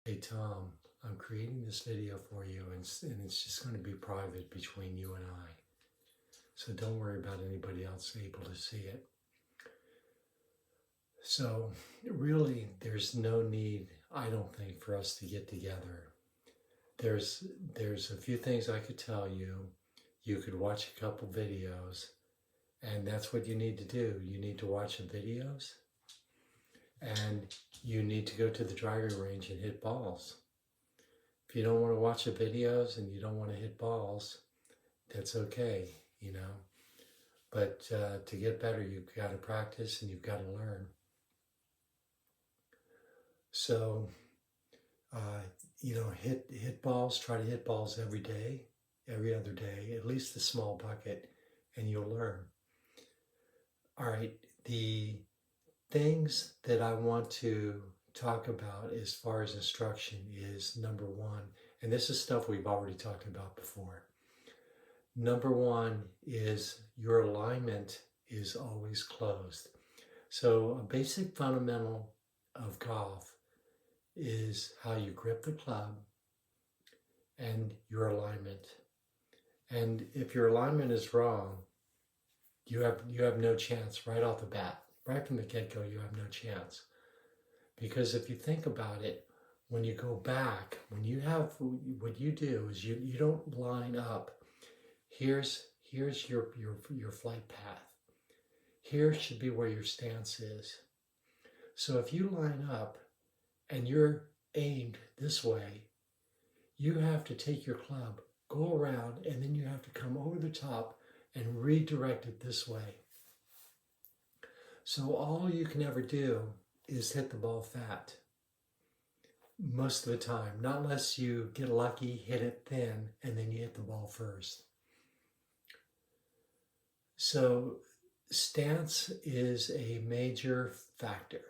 Hey Tom, I'm creating this video for you and it's just going to be private between you and I. So don't worry about anybody else able to see it. So really there's no need, I don't think, for us to get together. There's a few things I could tell you. You could watch a couple videos and that's what you need to do. You need to watch the videos and you need to go to the driving range and hit balls. If you don't want to watch the videos and you don't want to hit balls, that's okay, you know. But to get better, you've got to practice and you've got to learn. So, hit balls, try to hit balls every day, every other day, at least the small bucket, and you'll learn. All right, the things that I want to talk about as far as instruction is number one, and this is stuff we've already talked about before. Number one is your alignment is always closed. So a basic fundamental of golf is how you grip the club and your alignment. And if your alignment is wrong, you have no chance right off the bat. Right from the get-go, you have no chance. Because if you think about it, when you go back, when you have, what you do is you don't line up. Here's your flight path. Here should be where your stance is. So if you line up and you're aimed this way, you have to take your club, go around, and then you have to come over the top and redirect it this way. So all you can ever do is hit the ball fat. Most of the time, not unless you get lucky, hit it thin, and then you hit the ball first. So stance is a major factor.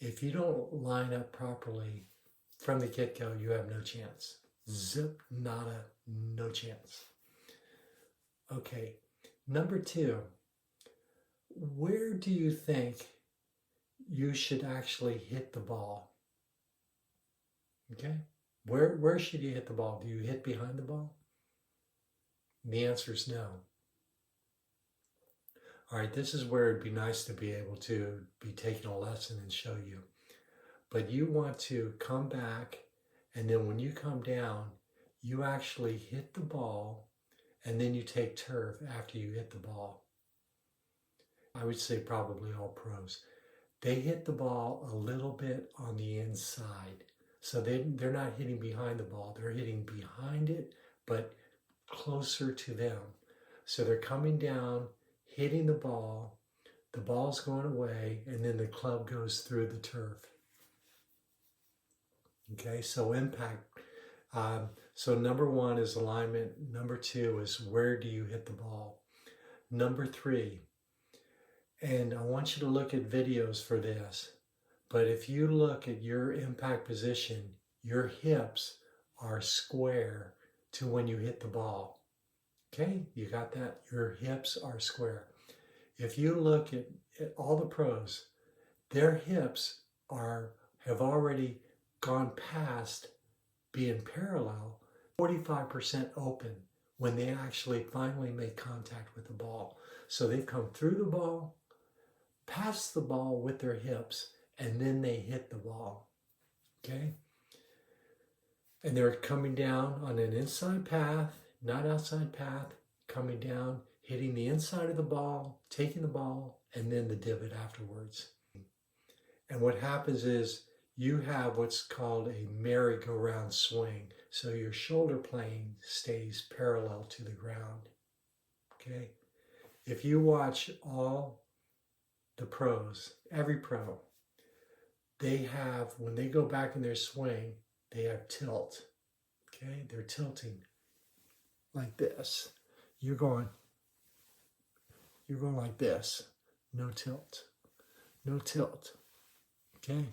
If you don't line up properly from the get-go, you have no chance. Zip, nada, no chance. Okay, number two, where do you think you should actually hit the ball? Okay, where should you hit the ball? Do you hit behind the ball? The answer is no. All right, this is where it'd be nice to be able to be taking a lesson and show you. But you want to come back, and then when you come down, you actually hit the ball, and then you take turf after you hit the ball. I would say probably all pros. They hit the ball a little bit on the inside. So they're not hitting behind the ball. They're hitting behind it, but closer to them. So they're coming down, hitting the ball's going away, and then the club goes through the turf. Okay, so impact. So number one is alignment. Number two is where do you hit the ball? Number three, and I want you to look at videos for this, but if you look at your impact position, your hips are square to when you hit the ball. Okay, you got that? Your hips are square. If you look at all the pros, their hips have already gone past being parallel, 45% open when they actually finally make contact with the ball. So they've come through the ball, past the ball with their hips, and then they hit the ball. Okay? And they're coming down on an inside path, not outside path, coming down, hitting the inside of the ball, taking the ball, and then the divot afterwards. And what happens is you have what's called a merry-go-round swing. So your shoulder plane stays parallel to the ground. Okay? If you watch all the pros, every pro, they have, when they go back in their swing, they have tilt. Okay? They're tilting like this. You're going like this. No tilt. No tilt. Okay?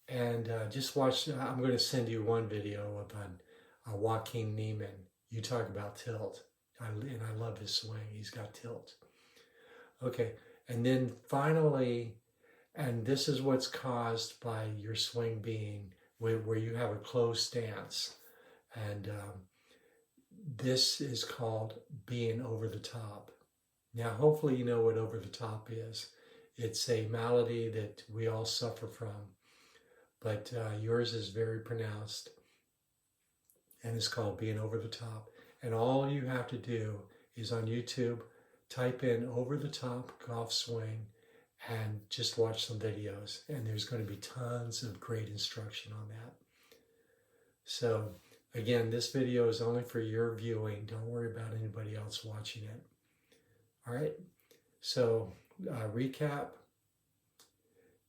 And just watch, I'm going to send you one video of Joaquin Niemann. You talk about tilt. And I love his swing. He's got tilt. Okay. And then finally, and this is what's caused by your swing being where you have a closed stance. And this is called being over the top. Now, hopefully you know what over the top is. It's a malady that we all suffer from, but yours is very pronounced, and it's called being over the top. And all you have to do is on YouTube, type in over the top golf swing and just watch some videos. And there's going to be tons of great instruction on that. So again, this video is only for your viewing. Don't worry about anybody else watching it. All right. So recap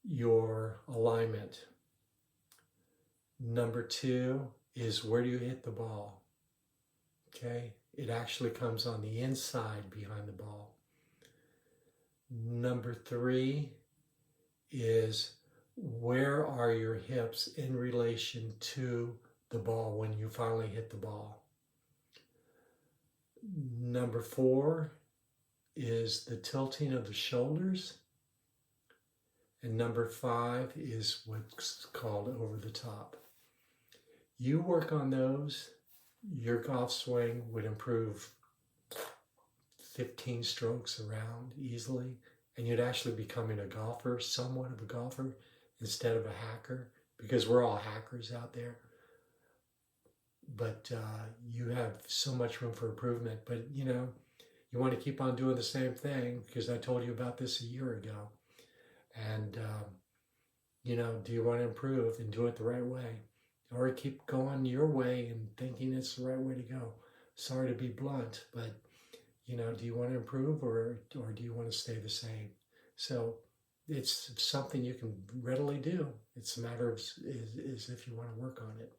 your alignment. Number 2 is where do you hit the ball? Okay. It actually comes on the inside behind the ball. Number 3 is where are your hips in relation to the ball when you finally hit the ball. Number 4 is the tilting of the shoulders. And number 5 is what's called over the top. You work on those, your golf swing would improve 15 strokes around easily, and you'd actually be becoming a golfer, somewhat of a golfer, instead of a hacker, because we're all hackers out there. But you have so much room for improvement. But you know, you want to keep on doing the same thing, because I told you about this a year ago. And you know, do you want to improve and do it the right way, or keep going your way and thinking it's the right way to go? Sorry to be blunt, but you know, do you want to improve, or do you want to stay the same? So it's something you can readily do. It's a matter of is if you want to work on it.